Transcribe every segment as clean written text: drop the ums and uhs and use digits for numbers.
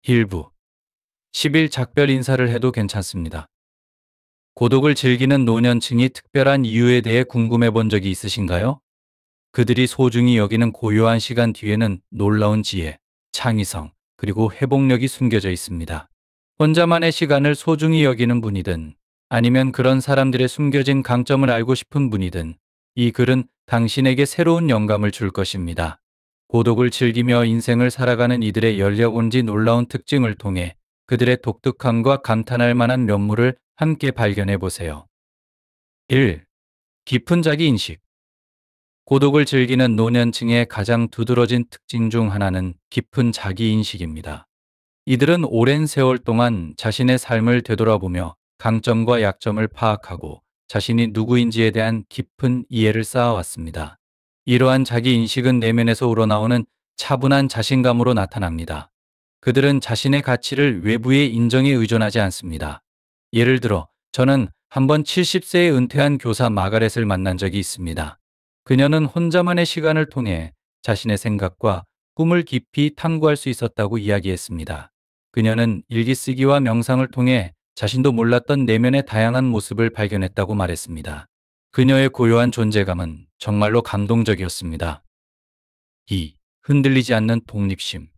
일부 10일 작별 인사를 해도 괜찮습니다. 고독을 즐기는 노년층이 특별한 이유에 대해 궁금해 본 적이 있으신가요? 그들이 소중히 여기는 고요한 시간 뒤에는 놀라운 지혜, 창의성, 그리고 회복력이 숨겨져 있습니다. 혼자만의 시간을 소중히 여기는 분이든 아니면 그런 사람들의 숨겨진 강점을 알고 싶은 분이든 이 글은 당신에게 새로운 영감을 줄 것입니다. 고독을 즐기며 인생을 살아가는 이들의 열려온지 놀라운 특징을 통해 그들의 독특함과 감탄할 만한 면모를 함께 발견해 보세요. 1. 깊은 자기인식. 고독을 즐기는 노년층의 가장 두드러진 특징 중 하나는 깊은 자기인식입니다. 이들은 오랜 세월 동안 자신의 삶을 되돌아보며 강점과 약점을 파악하고 자신이 누구인지에 대한 깊은 이해를 쌓아왔습니다. 이러한 자기인식은 내면에서 우러나오는 차분한 자신감으로 나타납니다. 그들은 자신의 가치를 외부의 인정에 의존하지 않습니다. 예를 들어, 저는 한번 70세에 은퇴한 교사 마가렛을 만난 적이 있습니다. 그녀는 혼자만의 시간을 통해 자신의 생각과 꿈을 깊이 탐구할 수 있었다고 이야기했습니다. 그녀는 일기 쓰기와 명상을 통해 자신도 몰랐던 내면의 다양한 모습을 발견했다고 말했습니다. 그녀의 고요한 존재감은 정말로 감동적이었습니다. 2. 흔들리지 않는 독립심.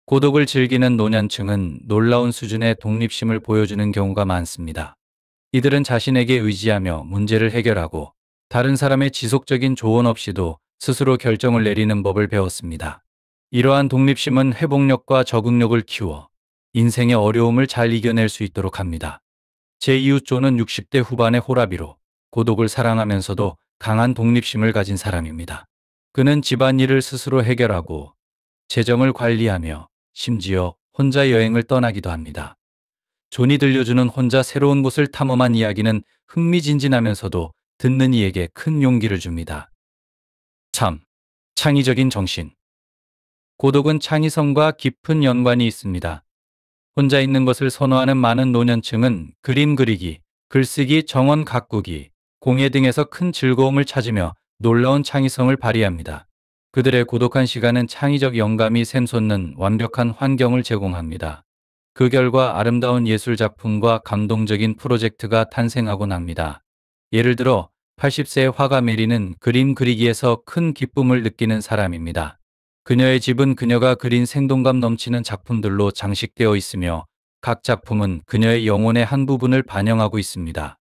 고독을 즐기는 노년층은 놀라운 수준의 독립심을 보여주는 경우가 많습니다. 이들은 자신에게 의지하며 문제를 해결하고 다른 사람의 지속적인 조언 없이도 스스로 결정을 내리는 법을 배웠습니다. 이러한 독립심은 회복력과 적응력을 키워 인생의 어려움을 잘 이겨낼 수 있도록 합니다. 제 이웃 조는 60대 후반의 호라비로 고독을 사랑하면서도 강한 독립심을 가진 사람입니다. 그는 집안일을 스스로 해결하고 재정을 관리하며 심지어 혼자 여행을 떠나기도 합니다. 존이 들려주는 혼자 새로운 곳을 탐험한 이야기는 흥미진진하면서도 듣는 이에게 큰 용기를 줍니다. 3. 창의적인 정신. 고독은 창의성과 깊은 연관이 있습니다. 혼자 있는 것을 선호하는 많은 노년층은 그림 그리기, 글쓰기, 정원 가꾸기, 공예 등에서 큰 즐거움을 찾으며 놀라운 창의성을 발휘합니다. 그들의 고독한 시간은 창의적 영감이 샘솟는 완벽한 환경을 제공합니다. 그 결과 아름다운 예술 작품과 감동적인 프로젝트가 탄생하곤 합니다. 예를 들어 80세의 화가 메리는 그림 그리기에서 큰 기쁨을 느끼는 사람입니다. 그녀의 집은 그녀가 그린 생동감 넘치는 작품들로 장식되어 있으며 각 작품은 그녀의 영혼의 한 부분을 반영하고 있습니다.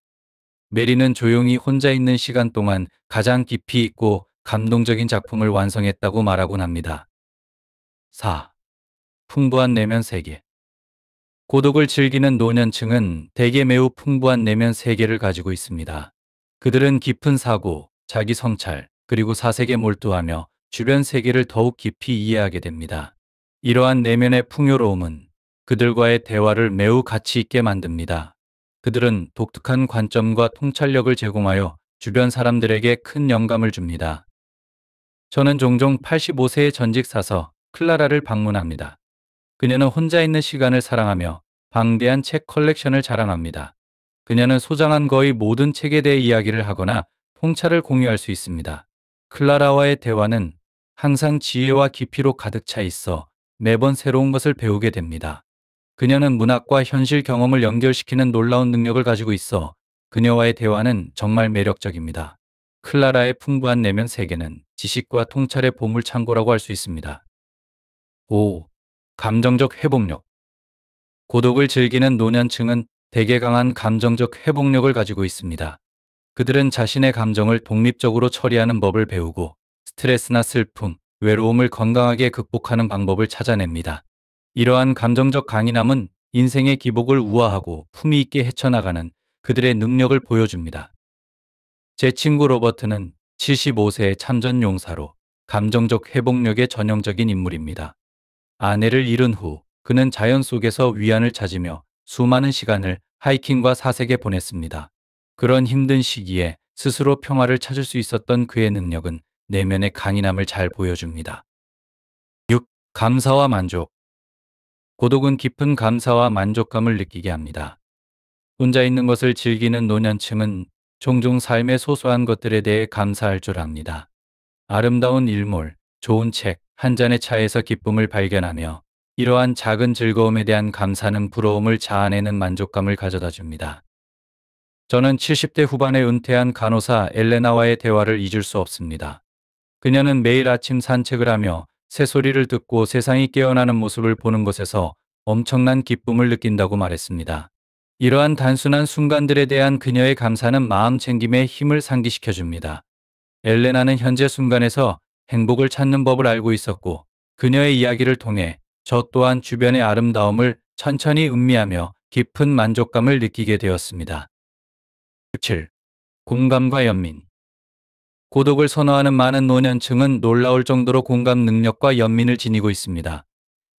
메리는 조용히 혼자 있는 시간 동안 가장 깊이 있고 감동적인 작품을 완성했다고 말하곤 합니다. 4. 풍부한 내면 세계. 고독을 즐기는 노년층은 대개 매우 풍부한 내면 세계를 가지고 있습니다. 그들은 깊은 사고, 자기 성찰, 그리고 사색에 몰두하며 주변 세계를 더욱 깊이 이해하게 됩니다. 이러한 내면의 풍요로움은 그들과의 대화를 매우 가치 있게 만듭니다. 그들은 독특한 관점과 통찰력을 제공하여 주변 사람들에게 큰 영감을 줍니다. 저는 종종 85세의 전직 사서 클라라를 방문합니다. 그녀는 혼자 있는 시간을 사랑하며 방대한 책 컬렉션을 자랑합니다. 그녀는 소장한 거의 모든 책에 대해 이야기를 하거나 통찰을 공유할 수 있습니다. 클라라와의 대화는 항상 지혜와 깊이로 가득 차 있어 매번 새로운 것을 배우게 됩니다. 그녀는 문학과 현실 경험을 연결시키는 놀라운 능력을 가지고 있어 그녀와의 대화는 정말 매력적입니다. 클라라의 풍부한 내면 세계는 지식과 통찰의 보물창고라고 할 수 있습니다. 5. 감정적 회복력. 고독을 즐기는 노년층은 대개 강한 감정적 회복력을 가지고 있습니다. 그들은 자신의 감정을 독립적으로 처리하는 법을 배우고 스트레스나 슬픔, 외로움을 건강하게 극복하는 방법을 찾아냅니다. 이러한 감정적 강인함은 인생의 기복을 우아하고 품위 있게 헤쳐나가는 그들의 능력을 보여줍니다. 제 친구 로버트는 75세의 참전 용사로 감정적 회복력의 전형적인 인물입니다. 아내를 잃은 후 그는 자연 속에서 위안을 찾으며 수많은 시간을 하이킹과 사색에 보냈습니다. 그런 힘든 시기에 스스로 평화를 찾을 수 있었던 그의 능력은 내면의 강인함을 잘 보여줍니다. 6. 감사와 만족. 고독은 깊은 감사와 만족감을 느끼게 합니다. 혼자 있는 것을 즐기는 노년층은 종종 삶의 소소한 것들에 대해 감사할 줄 압니다. 아름다운 일몰, 좋은 책, 한 잔의 차에서 기쁨을 발견하며 이러한 작은 즐거움에 대한 감사는 부러움을 자아내는 만족감을 가져다 줍니다. 저는 70대 후반에 은퇴한 간호사 엘레나와의 대화를 잊을 수 없습니다. 그녀는 매일 아침 산책을 하며 새소리를 듣고 세상이 깨어나는 모습을 보는 것에서 엄청난 기쁨을 느낀다고 말했습니다. 이러한 단순한 순간들에 대한 그녀의 감사는 마음 챙김에 힘을 상기시켜 줍니다. 엘레나는 현재 순간에서 행복을 찾는 법을 알고 있었고, 그녀의 이야기를 통해 저 또한 주변의 아름다움을 천천히 음미하며 깊은 만족감을 느끼게 되었습니다. 7. 공감과 연민. 고독을 선호하는 많은 노년층은 놀라울 정도로 공감 능력과 연민을 지니고 있습니다.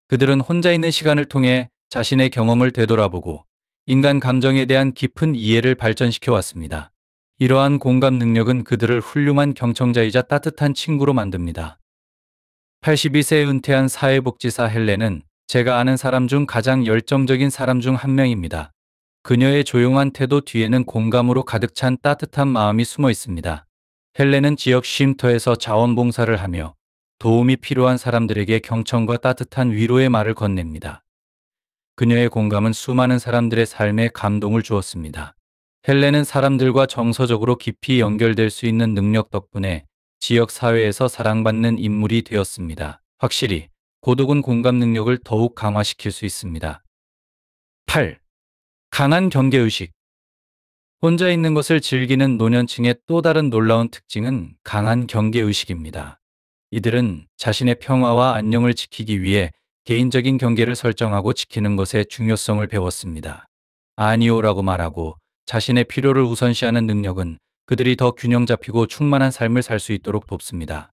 그들은 혼자 있는 시간을 통해 자신의 경험을 되돌아보고 인간 감정에 대한 깊은 이해를 발전시켜 왔습니다. 이러한 공감 능력은 그들을 훌륭한 경청자이자 따뜻한 친구로 만듭니다. 82세에 은퇴한 사회복지사 헬렌은 제가 아는 사람 중 가장 열정적인 사람 중 한 명입니다. 그녀의 조용한 태도 뒤에는 공감으로 가득 찬 따뜻한 마음이 숨어 있습니다. 헬렌은 지역 쉼터에서 자원봉사를 하며 도움이 필요한 사람들에게 경청과 따뜻한 위로의 말을 건넵니다. 그녀의 공감은 수많은 사람들의 삶에 감동을 주었습니다. 헬렌은 사람들과 정서적으로 깊이 연결될 수 있는 능력 덕분에 지역 사회에서 사랑받는 인물이 되었습니다. 확실히 고독은 공감 능력을 더욱 강화시킬 수 있습니다. 8. 강한 경계의식. 혼자 있는 것을 즐기는 노년층의 또 다른 놀라운 특징은 강한 경계의식입니다. 이들은 자신의 평화와 안녕을 지키기 위해 개인적인 경계를 설정하고 지키는 것의 중요성을 배웠습니다. 아니오라고 말하고 자신의 필요를 우선시하는 능력은 그들이 더 균형 잡히고 충만한 삶을 살 수 있도록 돕습니다.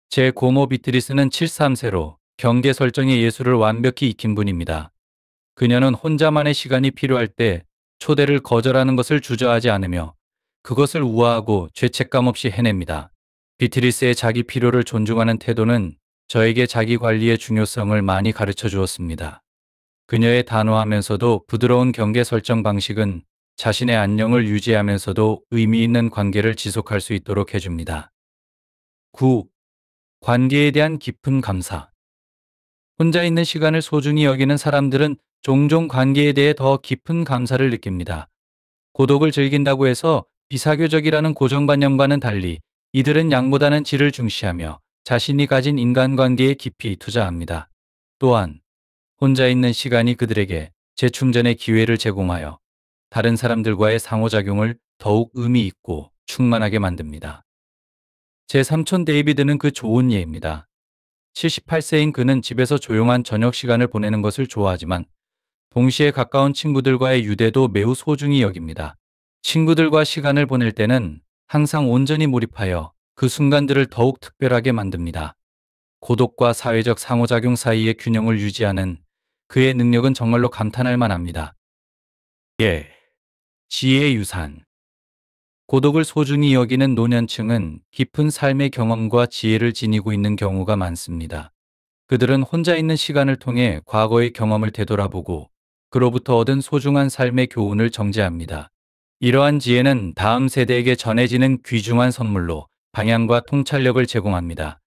제 고모 비트리스는 73세로 경계 설정의 예술을 완벽히 익힌 분입니다. 그녀는 혼자만의 시간이 필요할 때 초대를 거절하는 것을 주저하지 않으며 그것을 우아하고 죄책감 없이 해냅니다. 비트리스의 자기 필요를 존중하는 태도는 저에게 자기 관리의 중요성을 많이 가르쳐 주었습니다. 그녀의 단호하면서도 부드러운 경계 설정 방식은 자신의 안녕을 유지하면서도 의미 있는 관계를 지속할 수 있도록 해줍니다. 9. 관계에 대한 깊은 감사. 혼자 있는 시간을 소중히 여기는 사람들은 종종 관계에 대해 더 깊은 감사를 느낍니다. 고독을 즐긴다고 해서 비사교적이라는 고정관념과는 달리 이들은 양보다는 질을 중시하며 자신이 가진 인간관계에 깊이 투자합니다. 또한 혼자 있는 시간이 그들에게 재충전의 기회를 제공하여 다른 사람들과의 상호작용을 더욱 의미 있고 충만하게 만듭니다. 제 삼촌 데이비드는 그 좋은 예입니다. 78세인 그는 집에서 조용한 저녁 시간을 보내는 것을 좋아하지만 동시에 가까운 친구들과의 유대도 매우 소중히 여깁니다. 친구들과 시간을 보낼 때는 항상 온전히 몰입하여 그 순간들을 더욱 특별하게 만듭니다. 고독과 사회적 상호작용 사이의 균형을 유지하는 그의 능력은 정말로 감탄할 만합니다. 예. 지혜의 유산. 고독을 소중히 여기는 노년층은 깊은 삶의 경험과 지혜를 지니고 있는 경우가 많습니다. 그들은 혼자 있는 시간을 통해 과거의 경험을 되돌아보고 그로부터 얻은 소중한 삶의 교훈을 정제합니다. 이러한 지혜는 다음 세대에게 전해지는 귀중한 선물로 방향과 통찰력을 제공합니다.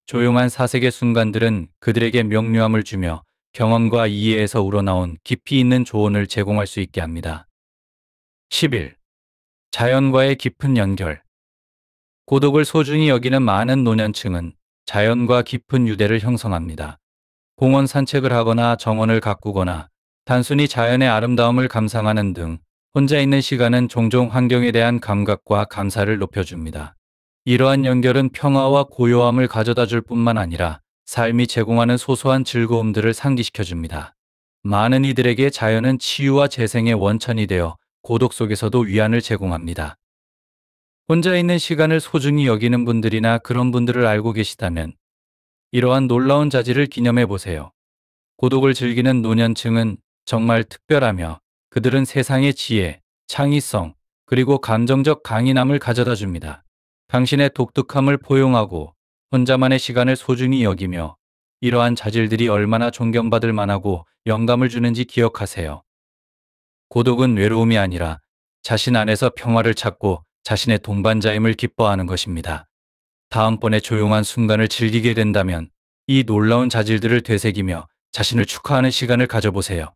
조용한 사색의 순간들은 그들에게 명료함을 주며 경험과 이해에서 우러나온 깊이 있는 조언을 제공할 수 있게 합니다. 11. 자연과의 깊은 연결. 고독을 소중히 여기는 많은 노년층은 자연과 깊은 유대를 형성합니다. 공원 산책을 하거나 정원을 가꾸거나 단순히 자연의 아름다움을 감상하는 등 혼자 있는 시간은 종종 환경에 대한 감각과 감사를 높여줍니다. 이러한 연결은 평화와 고요함을 가져다 줄 뿐만 아니라 삶이 제공하는 소소한 즐거움들을 상기시켜 줍니다. 많은 이들에게 자연은 치유와 재생의 원천이 되어 고독 속에서도 위안을 제공합니다. 혼자 있는 시간을 소중히 여기는 분들이나 그런 분들을 알고 계시다면 이러한 놀라운 자질을 기념해 보세요. 고독을 즐기는 노년층은 정말 특별하며 그들은 세상의 지혜, 창의성, 그리고 감정적 강인함을 가져다 줍니다. 당신의 독특함을 포용하고 혼자만의 시간을 소중히 여기며 이러한 자질들이 얼마나 존경받을 만하고 영감을 주는지 기억하세요. 고독은 외로움이 아니라 자신 안에서 평화를 찾고 자신의 동반자임을 기뻐하는 것입니다. 다음번에 조용한 순간을 즐기게 된다면 이 놀라운 자질들을 되새기며 자신을 축하하는 시간을 가져보세요.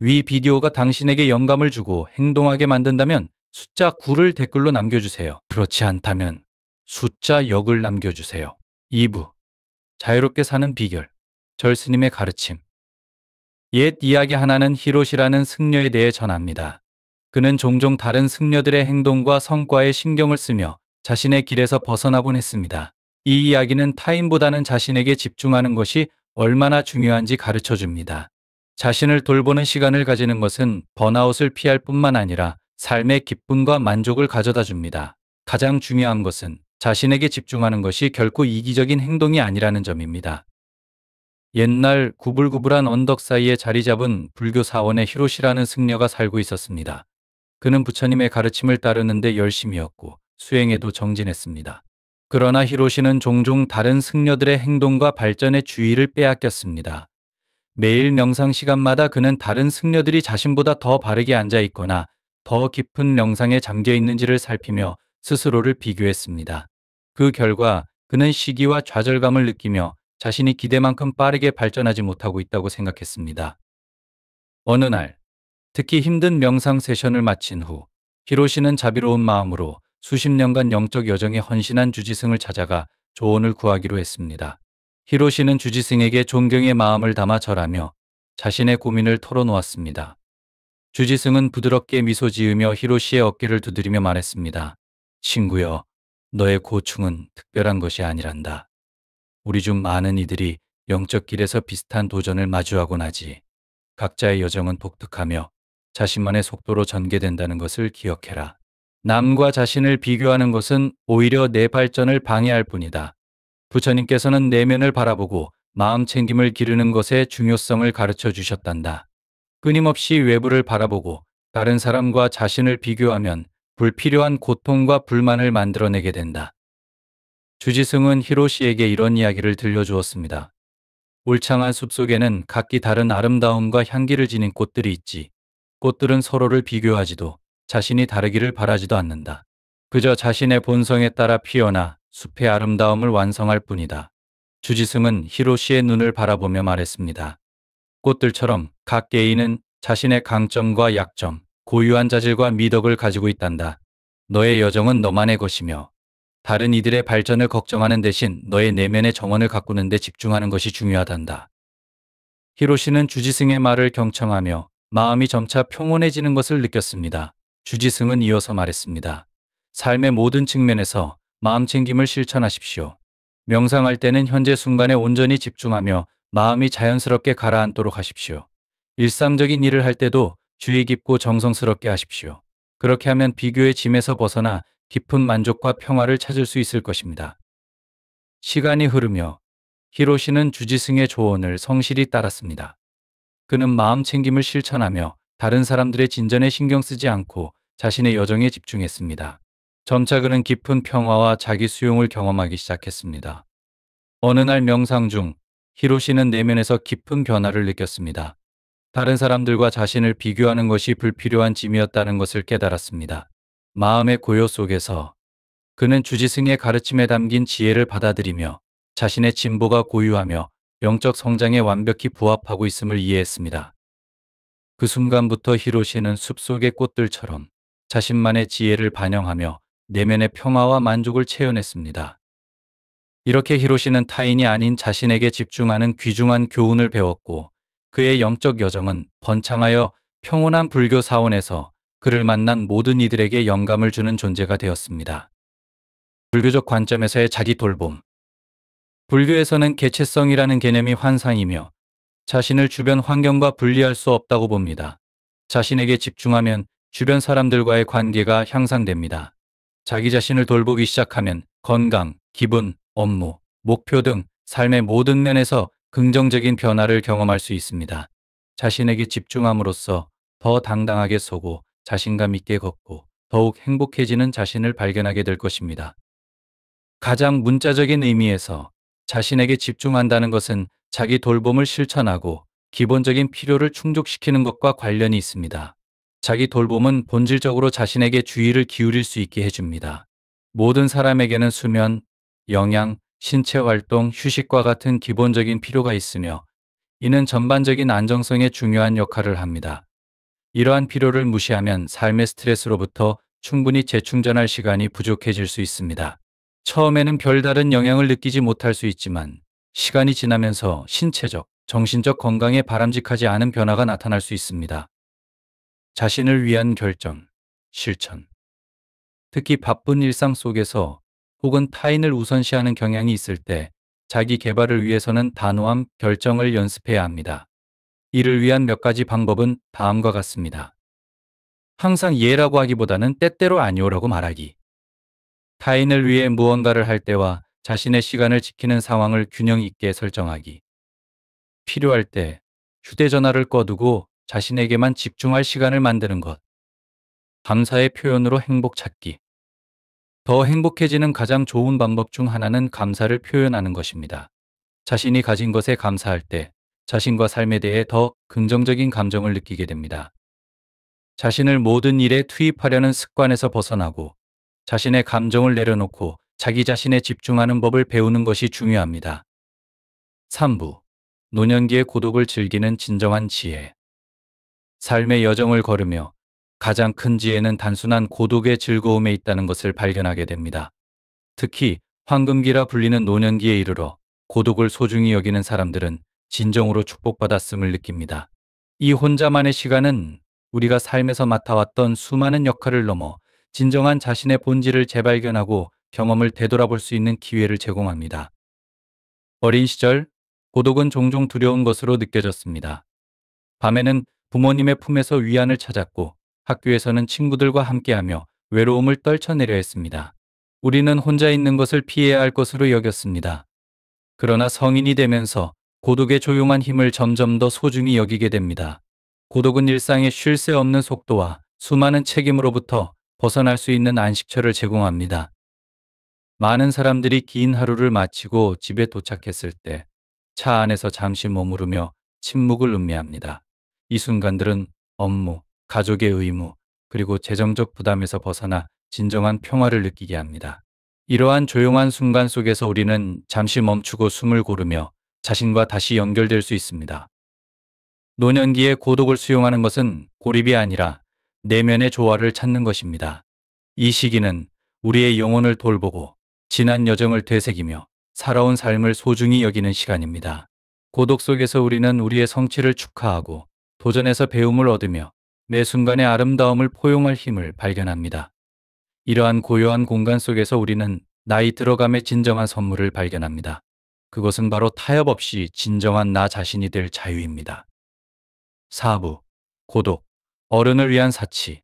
위 비디오가 당신에게 영감을 주고 행동하게 만든다면 숫자 9를 댓글로 남겨주세요. 그렇지 않다면 숫자 0을 남겨주세요. 2부. 자유롭게 사는 비결. 절스님의 가르침. 옛 이야기 하나는 히로시라는 승려에 대해 전합니다. 그는 종종 다른 승려들의 행동과 성과에 신경을 쓰며 자신의 길에서 벗어나곤 했습니다. 이 이야기는 타인보다는 자신에게 집중하는 것이 얼마나 중요한지 가르쳐 줍니다. 자신을 돌보는 시간을 가지는 것은 번아웃을 피할 뿐만 아니라 삶의 기쁨과 만족을 가져다 줍니다. 가장 중요한 것은 자신에게 집중하는 것이 결코 이기적인 행동이 아니라는 점입니다. 옛날 구불구불한 언덕 사이에 자리 잡은 불교 사원의 히로시라는 승려가 살고 있었습니다. 그는 부처님의 가르침을 따르는데 열심이었고 수행에도 정진했습니다. 그러나 히로시는 종종 다른 승려들의 행동과 발전에 주의를 빼앗겼습니다. 매일 명상 시간마다 그는 다른 승려들이 자신보다 더 바르게 앉아 있거나 더 깊은 명상에 잠겨 있는지를 살피며 스스로를 비교했습니다. 그 결과 그는 시기와 좌절감을 느끼며 자신이 기대만큼 빠르게 발전하지 못하고 있다고 생각했습니다. 어느 날, 특히 힘든 명상 세션을 마친 후 히로시는 자비로운 마음으로 수십 년간 영적 여정에 헌신한 주지승을 찾아가 조언을 구하기로 했습니다. 히로시는 주지승에게 존경의 마음을 담아 절하며 자신의 고민을 털어놓았습니다. 주지승은 부드럽게 미소 지으며 히로시의 어깨를 두드리며 말했습니다. 친구여, 너의 고충은 특별한 것이 아니란다. 우리 중 많은 이들이 영적 길에서 비슷한 도전을 마주하곤 하지. 각자의 여정은 독특하며 자신만의 속도로 전개된다는 것을 기억해라. 남과 자신을 비교하는 것은 오히려 내 발전을 방해할 뿐이다. 부처님께서는 내면을 바라보고 마음 챙김을 기르는 것의 중요성을 가르쳐 주셨단다. 끊임없이 외부를 바라보고 다른 사람과 자신을 비교하면 불필요한 고통과 불만을 만들어내게 된다. 주지승은 히로시에게 이런 이야기를 들려주었습니다. 울창한 숲속에는 각기 다른 아름다움과 향기를 지닌 꽃들이 있지. 꽃들은 서로를 비교하지도 자신이 다르기를 바라지도 않는다. 그저 자신의 본성에 따라 피어나 숲의 아름다움을 완성할 뿐이다. 주지승은 히로시의 눈을 바라보며 말했습니다. 꽃들처럼 각 개인은 자신의 강점과 약점, 고유한 자질과 미덕을 가지고 있단다. 너의 여정은 너만의 것이며 다른 이들의 발전을 걱정하는 대신 너의 내면의 정원을 가꾸는 데 집중하는 것이 중요하단다. 히로시는 주지승의 말을 경청하며 마음이 점차 평온해지는 것을 느꼈습니다. 주지승은 이어서 말했습니다. 삶의 모든 측면에서 마음 챙김을 실천하십시오. 명상할 때는 현재 순간에 온전히 집중하며 마음이 자연스럽게 가라앉도록 하십시오. 일상적인 일을 할 때도 주의 깊고 정성스럽게 하십시오. 그렇게 하면 비교의 짐에서 벗어나 깊은 만족과 평화를 찾을 수 있을 것입니다. 시간이 흐르며 히로시는 주지승의 조언을 성실히 따랐습니다. 그는 마음 챙김을 실천하며 다른 사람들의 진전에 신경 쓰지 않고 자신의 여정에 집중했습니다. 점차 그는 깊은 평화와 자기 수용을 경험하기 시작했습니다. 어느 날 명상 중 히로시는 내면에서 깊은 변화를 느꼈습니다. 다른 사람들과 자신을 비교하는 것이 불필요한 짐이었다는 것을 깨달았습니다. 마음의 고요 속에서 그는 주지승의 가르침에 담긴 지혜를 받아들이며 자신의 진보가 고유하며 영적 성장에 완벽히 부합하고 있음을 이해했습니다. 그 순간부터 히로시는 숲속의 꽃들처럼 자신만의 지혜를 반영하며 내면의 평화와 만족을 체현했습니다. 이렇게 히로시는 타인이 아닌 자신에게 집중하는 귀중한 교훈을 배웠고 그의 영적 여정은 번창하여 평온한 불교 사원에서 그를 만난 모든 이들에게 영감을 주는 존재가 되었습니다. 불교적 관점에서의 자기 돌봄. 불교에서는 개체성이라는 개념이 환상이며 자신을 주변 환경과 분리할 수 없다고 봅니다. 자신에게 집중하면 주변 사람들과의 관계가 향상됩니다. 자기 자신을 돌보기 시작하면 건강, 기분, 업무, 목표 등 삶의 모든 면에서 긍정적인 변화를 경험할 수 있습니다. 자신에게 집중함으로써 더 당당하게 서고 자신감 있게 걷고 더욱 행복해지는 자신을 발견하게 될 것입니다. 가장 문자적인 의미에서 자신에게 집중한다는 것은 자기 돌봄을 실천하고 기본적인 필요를 충족시키는 것과 관련이 있습니다. 자기 돌봄은 본질적으로 자신에게 주의를 기울일 수 있게 해줍니다. 모든 사람에게는 수면, 영양, 신체 활동, 휴식과 같은 기본적인 필요가 있으며 이는 전반적인 안정성에 중요한 역할을 합니다. 이러한 필요를 무시하면 삶의 스트레스로부터 충분히 재충전할 시간이 부족해질 수 있습니다. 처음에는 별다른 영향을 느끼지 못할 수 있지만 시간이 지나면서 신체적, 정신적 건강에 바람직하지 않은 변화가 나타날 수 있습니다. 자신을 위한 결정, 실천. 특히 바쁜 일상 속에서 혹은 타인을 우선시하는 경향이 있을 때 자기 개발을 위해서는 단호한 결정을 연습해야 합니다. 이를 위한 몇 가지 방법은 다음과 같습니다. 항상 예라고 하기보다는 때때로 아니오라고 말하기. 타인을 위해 무언가를 할 때와 자신의 시간을 지키는 상황을 균형 있게 설정하기. 필요할 때 휴대전화를 꺼두고 자신에게만 집중할 시간을 만드는 것. 감사의 표현으로 행복 찾기. 더 행복해지는 가장 좋은 방법 중 하나는 감사를 표현하는 것입니다. 자신이 가진 것에 감사할 때 자신과 삶에 대해 더 긍정적인 감정을 느끼게 됩니다. 자신을 모든 일에 투입하려는 습관에서 벗어나고 자신의 감정을 내려놓고 자기 자신에 집중하는 법을 배우는 것이 중요합니다. 3부. 노년기의 고독을 즐기는 진정한 지혜. 삶의 여정을 걸으며 가장 큰 지혜는 단순한 고독의 즐거움에 있다는 것을 발견하게 됩니다. 특히 황금기라 불리는 노년기에 이르러 고독을 소중히 여기는 사람들은 진정으로 축복받았음을 느낍니다. 이 혼자만의 시간은 우리가 삶에서 맡아왔던 수많은 역할을 넘어 진정한 자신의 본질을 재발견하고 경험을 되돌아볼 수 있는 기회를 제공합니다. 어린 시절, 고독은 종종 두려운 것으로 느껴졌습니다. 밤에는 부모님의 품에서 위안을 찾았고 학교에서는 친구들과 함께하며 외로움을 떨쳐내려 했습니다. 우리는 혼자 있는 것을 피해야 할 것으로 여겼습니다. 그러나 성인이 되면서 고독의 조용한 힘을 점점 더 소중히 여기게 됩니다. 고독은 일상의 쉴 새 없는 속도와 수많은 책임으로부터 벗어날 수 있는 안식처를 제공합니다. 많은 사람들이 긴 하루를 마치고 집에 도착했을 때 차 안에서 잠시 머무르며 침묵을 음미합니다. 이 순간들은 업무, 가족의 의무, 그리고 재정적 부담에서 벗어나 진정한 평화를 느끼게 합니다. 이러한 조용한 순간 속에서 우리는 잠시 멈추고 숨을 고르며 자신과 다시 연결될 수 있습니다. 노년기에 고독을 수용하는 것은 고립이 아니라 내면의 조화를 찾는 것입니다. 이 시기는 우리의 영혼을 돌보고 지난 여정을 되새기며 살아온 삶을 소중히 여기는 시간입니다. 고독 속에서 우리는 우리의 성취를 축하하고 도전에서 배움을 얻으며 매 순간의 아름다움을 포용할 힘을 발견합니다. 이러한 고요한 공간 속에서 우리는 나이 들어감의 진정한 선물을 발견합니다. 그것은 바로 타협 없이 진정한 나 자신이 될 자유입니다. 4부. 고독. 어른을 위한 사치.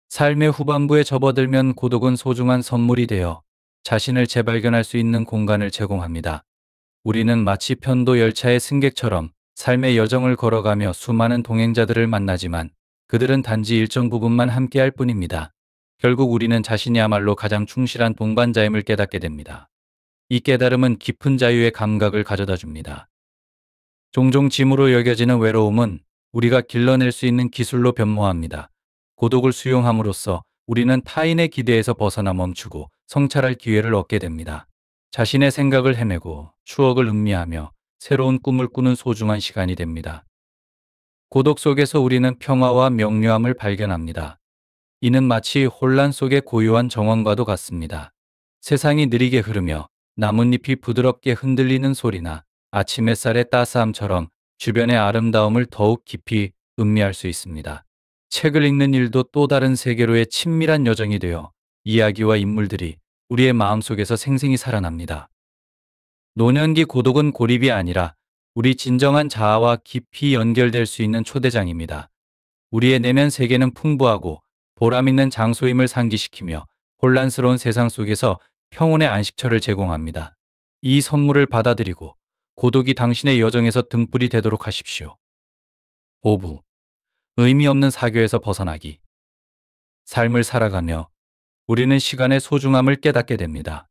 삶의 후반부에 접어들면 고독은 소중한 선물이 되어 자신을 재발견할 수 있는 공간을 제공합니다. 우리는 마치 편도 열차의 승객처럼 삶의 여정을 걸어가며 수많은 동행자들을 만나지만 그들은 단지 일정 부분만 함께할 뿐입니다. 결국 우리는 자신이야말로 가장 충실한 동반자임을 깨닫게 됩니다. 이 깨달음은 깊은 자유의 감각을 가져다 줍니다. 종종 짐으로 여겨지는 외로움은 우리가 길러낼 수 있는 기술로 변모합니다. 고독을 수용함으로써 우리는 타인의 기대에서 벗어나 멈추고 성찰할 기회를 얻게 됩니다. 자신의 생각을 헤매고 추억을 음미하며 새로운 꿈을 꾸는 소중한 시간이 됩니다. 고독 속에서 우리는 평화와 명료함을 발견합니다. 이는 마치 혼란 속의 고요한 정원과도 같습니다. 세상이 느리게 흐르며 나뭇잎이 부드럽게 흔들리는 소리나 아침 햇살의 따스함처럼 주변의 아름다움을 더욱 깊이 음미할 수 있습니다. 책을 읽는 일도 또 다른 세계로의 친밀한 여정이 되어 이야기와 인물들이 우리의 마음속에서 생생히 살아납니다. 노년기 고독은 고립이 아니라 우리 진정한 자아와 깊이 연결될 수 있는 초대장입니다. 우리의 내면 세계는 풍부하고 보람 있는 장소임을 상기시키며 혼란스러운 세상 속에서 평온의 안식처를 제공합니다. 이 선물을 받아들이고 고독이 당신의 여정에서 등불이 되도록 하십시오. 5부. 의미 없는 사교에서 벗어나기. 삶을 살아가며 우리는 시간의 소중함을 깨닫게 됩니다.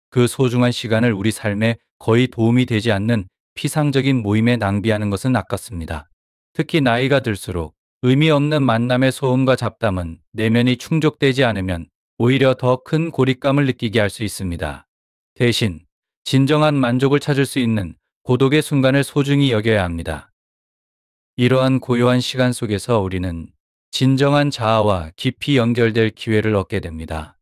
그 소중한 시간을 우리 삶에 거의 도움이 되지 않는 피상적인 모임에 낭비하는 것은 아깝습니다. 특히 나이가 들수록 의미 없는 만남의 소음과 잡담은 내면이 충족되지 않으면 오히려 더 큰 고립감을 느끼게 할 수 있습니다. 대신 진정한 만족을 찾을 수 있는 고독의 순간을 소중히 여겨야 합니다. 이러한 고요한 시간 속에서 우리는 진정한 자아와 깊이 연결될 기회를 얻게 됩니다.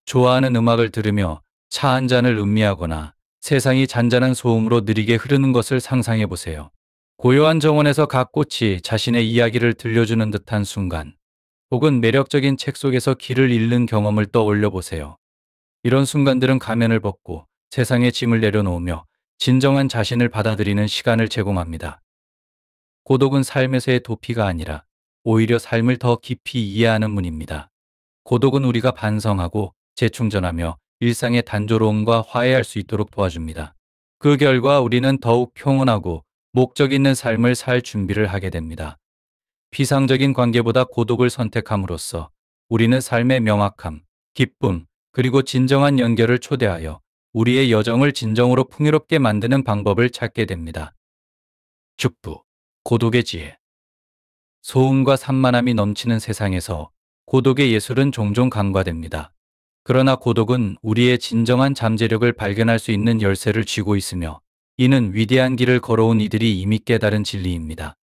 좋아하는 음악을 들으며 차 한 잔을 음미하거나 세상이 잔잔한 소음으로 느리게 흐르는 것을 상상해 보세요. 고요한 정원에서 각 꽃이 자신의 이야기를 들려주는 듯한 순간, 혹은 매력적인 책 속에서 길을 잃는 경험을 떠올려 보세요. 이런 순간들은 가면을 벗고 세상의 짐을 내려놓으며 진정한 자신을 받아들이는 시간을 제공합니다. 고독은 삶에서의 도피가 아니라 오히려 삶을 더 깊이 이해하는 문입니다. 고독은 우리가 반성하고 재충전하며 일상의 단조로움과 화해할 수 있도록 도와줍니다. 그 결과 우리는 더욱 평온하고 목적 있는 삶을 살 준비를 하게 됩니다. 피상적인 관계보다 고독을 선택함으로써 우리는 삶의 명확함, 기쁨, 그리고 진정한 연결을 초대하여 우리의 여정을 진정으로 풍요롭게 만드는 방법을 찾게 됩니다. 축부, 고독의 지혜. 소음과 산만함이 넘치는 세상에서 고독의 예술은 종종 간과됩니다. 그러나 고독은 우리의 진정한 잠재력을 발견할 수 있는 열쇠를 쥐고 있으며, 이는 위대한 길을 걸어온 이들이 이미 깨달은 진리입니다.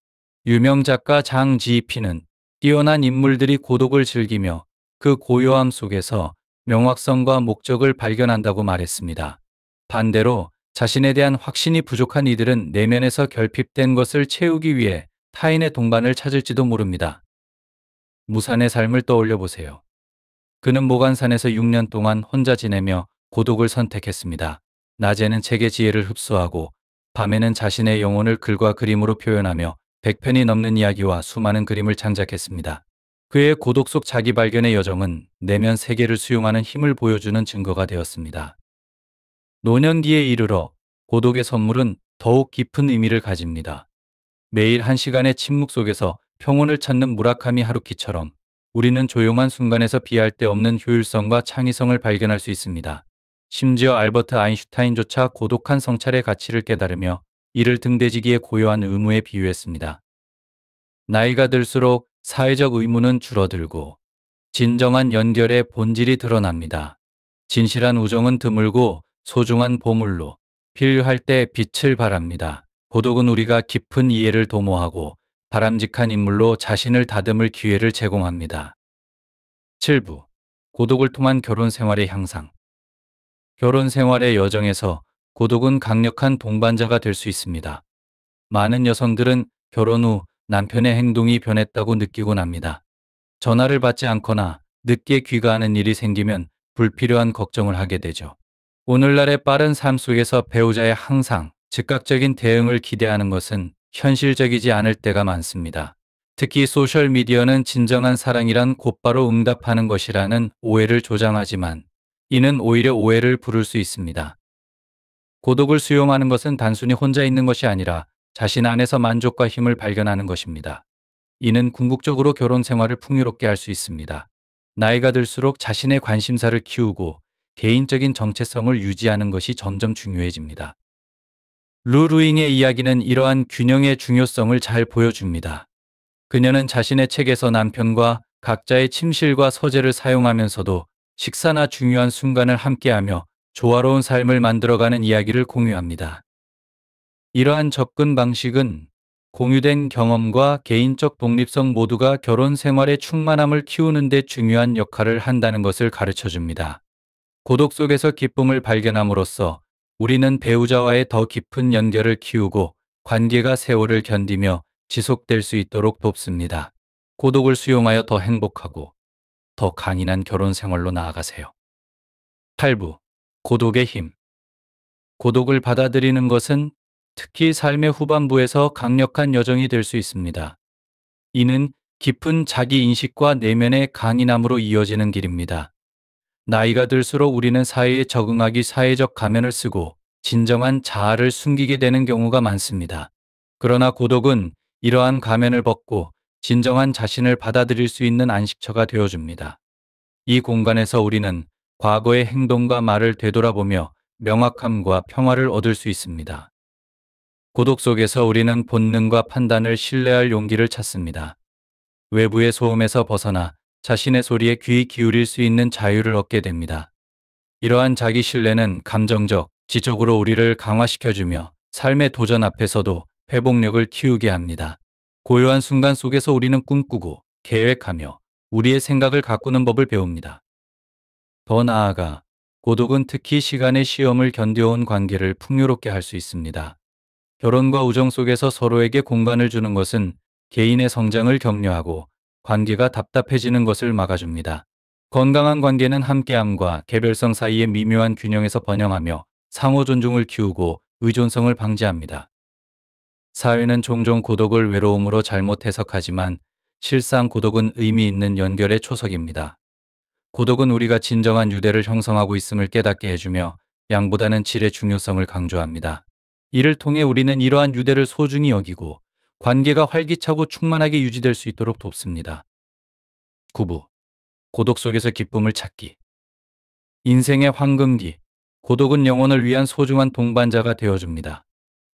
유명 작가 장지피는 뛰어난 인물들이 고독을 즐기며 그 고요함 속에서 명확성과 목적을 발견한다고 말했습니다. 반대로 자신에 대한 확신이 부족한 이들은 내면에서 결핍된 것을 채우기 위해 타인의 동반을 찾을지도 모릅니다. 무산의 삶을 떠올려 보세요. 그는 모간산에서 6년 동안 혼자 지내며 고독을 선택했습니다. 낮에는 책의 지혜를 흡수하고 밤에는 자신의 영혼을 글과 그림으로 표현하며 100편이 넘는 이야기와 수많은 그림을 창작했습니다. 그의 고독 속 자기 발견의 여정은 내면 세계를 수용하는 힘을 보여주는 증거가 되었습니다. 노년기에 이르러 고독의 선물은 더욱 깊은 의미를 가집니다. 매일 1시간의 침묵 속에서 평온을 찾는 무라카미 하루키처럼 우리는 조용한 순간에서 비할 데 없는 효율성과 창의성을 발견할 수 있습니다. 심지어 알버트 아인슈타인조차 고독한 성찰의 가치를 깨달으며 이를 등대지기의 고요한 의무에 비유했습니다. 나이가 들수록 사회적 의무는 줄어들고 진정한 연결의 본질이 드러납니다. 진실한 우정은 드물고 소중한 보물로 필요할 때 빛을 발합니다. 고독은 우리가 깊은 이해를 도모하고 바람직한 인물로 자신을 다듬을 기회를 제공합니다. 7부. 고독을 통한 결혼 생활의 향상. 결혼 생활의 여정에서 고독은 강력한 동반자가 될 수 있습니다. 많은 여성들은 결혼 후 남편의 행동이 변했다고 느끼곤 합니다. 전화를 받지 않거나 늦게 귀가하는 일이 생기면 불필요한 걱정을 하게 되죠. 오늘날의 빠른 삶 속에서 배우자의 항상 즉각적인 대응을 기대하는 것은 현실적이지 않을 때가 많습니다. 특히 소셜미디어는 진정한 사랑이란 곧바로 응답하는 것이라는 오해를 조장하지만, 이는 오히려 오해를 부를 수 있습니다. 고독을 수용하는 것은 단순히 혼자 있는 것이 아니라 자신 안에서 만족과 힘을 발견하는 것입니다. 이는 궁극적으로 결혼 생활을 풍요롭게 할 수 있습니다. 나이가 들수록 자신의 관심사를 키우고 개인적인 정체성을 유지하는 것이 점점 중요해집니다. 루 루잉의 이야기는 이러한 균형의 중요성을 잘 보여줍니다. 그녀는 자신의 책에서 남편과 각자의 침실과 서재를 사용하면서도 식사나 중요한 순간을 함께하며 조화로운 삶을 만들어가는 이야기를 공유합니다. 이러한 접근 방식은 공유된 경험과 개인적 독립성 모두가 결혼 생활의 충만함을 키우는 데 중요한 역할을 한다는 것을 가르쳐줍니다. 고독 속에서 기쁨을 발견함으로써 우리는 배우자와의 더 깊은 연결을 키우고 관계가 세월을 견디며 지속될 수 있도록 돕습니다. 고독을 수용하여 더 행복하고 더 강인한 결혼 생활로 나아가세요. 8부. 고독의 힘. 고독을 받아들이는 것은 특히 삶의 후반부에서 강력한 여정이 될 수 있습니다. 이는 깊은 자기인식과 내면의 강인함으로 이어지는 길입니다. 나이가 들수록 우리는 사회에 적응하기 사회적 가면을 쓰고 진정한 자아를 숨기게 되는 경우가 많습니다. 그러나 고독은 이러한 가면을 벗고 진정한 자신을 받아들일 수 있는 안식처가 되어줍니다. 이 공간에서 우리는 과거의 행동과 말을 되돌아보며 명확함과 평화를 얻을 수 있습니다. 고독 속에서 우리는 본능과 판단을 신뢰할 용기를 찾습니다. 외부의 소음에서 벗어나 자신의 소리에 귀 기울일 수 있는 자유를 얻게 됩니다. 이러한 자기 신뢰는 감정적, 지적으로 우리를 강화시켜주며 삶의 도전 앞에서도 회복력을 키우게 합니다. 고요한 순간 속에서 우리는 꿈꾸고 계획하며 우리의 생각을 가꾸는 법을 배웁니다. 더 나아가 고독은 특히 시간의 시험을 견뎌온 관계를 풍요롭게 할 수 있습니다. 결혼과 우정 속에서 서로에게 공간을 주는 것은 개인의 성장을 격려하고 관계가 답답해지는 것을 막아줍니다. 건강한 관계는 함께함과 개별성 사이의 미묘한 균형에서 번영하며 상호 존중을 키우고 의존성을 방지합니다. 사회는 종종 고독을 외로움으로 잘못 해석하지만 실상 고독은 의미 있는 연결의 초석입니다. 고독은 우리가 진정한 유대를 형성하고 있음을 깨닫게 해주며 양보다는 질의 중요성을 강조합니다. 이를 통해 우리는 이러한 유대를 소중히 여기고 관계가 활기차고 충만하게 유지될 수 있도록 돕습니다. 9부. 고독 속에서 기쁨을 찾기. 인생의 황금기. 고독은 영혼을 위한 소중한 동반자가 되어줍니다.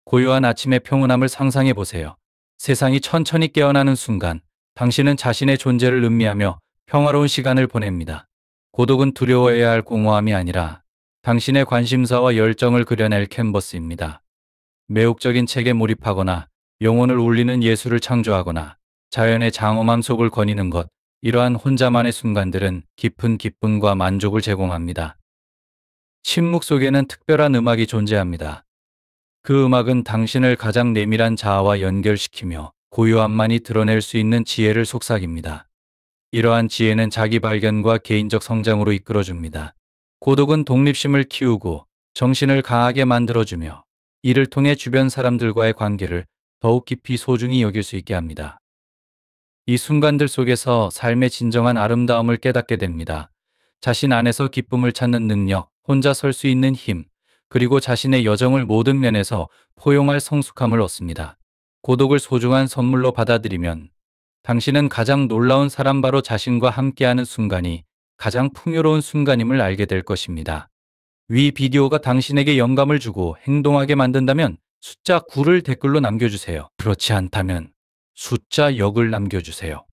고요한 아침의 평온함을 상상해 보세요. 세상이 천천히 깨어나는 순간, 당신은 자신의 존재를 음미하며 평화로운 시간을 보냅니다. 고독은 두려워해야 할 공허함이 아니라 당신의 관심사와 열정을 그려낼 캔버스입니다. 매혹적인 책에 몰입하거나 영혼을 울리는 예술을 창조하거나 자연의 장엄함 속을 거니는 것, 이러한 혼자만의 순간들은 깊은 기쁨과 만족을 제공합니다. 침묵 속에는 특별한 음악이 존재합니다. 그 음악은 당신을 가장 내밀한 자아와 연결시키며 고요함만이 드러낼 수 있는 지혜를 속삭입니다. 이러한 지혜는 자기 발견과 개인적 성장으로 이끌어줍니다. 고독은 독립심을 키우고 정신을 강하게 만들어주며 이를 통해 주변 사람들과의 관계를 더욱 깊이 소중히 여길 수 있게 합니다. 이 순간들 속에서 삶의 진정한 아름다움을 깨닫게 됩니다. 자신 안에서 기쁨을 찾는 능력, 혼자 설 수 있는 힘, 그리고 자신의 여정을 모든 면에서 포용할 성숙함을 얻습니다. 고독을 소중한 선물로 받아들이면 당신은 가장 놀라운 사람, 바로 자신과 함께하는 순간이 가장 풍요로운 순간임을 알게 될 것입니다. 위 비디오가 당신에게 영감을 주고 행동하게 만든다면 숫자 9를 댓글로 남겨주세요. 그렇지 않다면 숫자 0을 남겨주세요.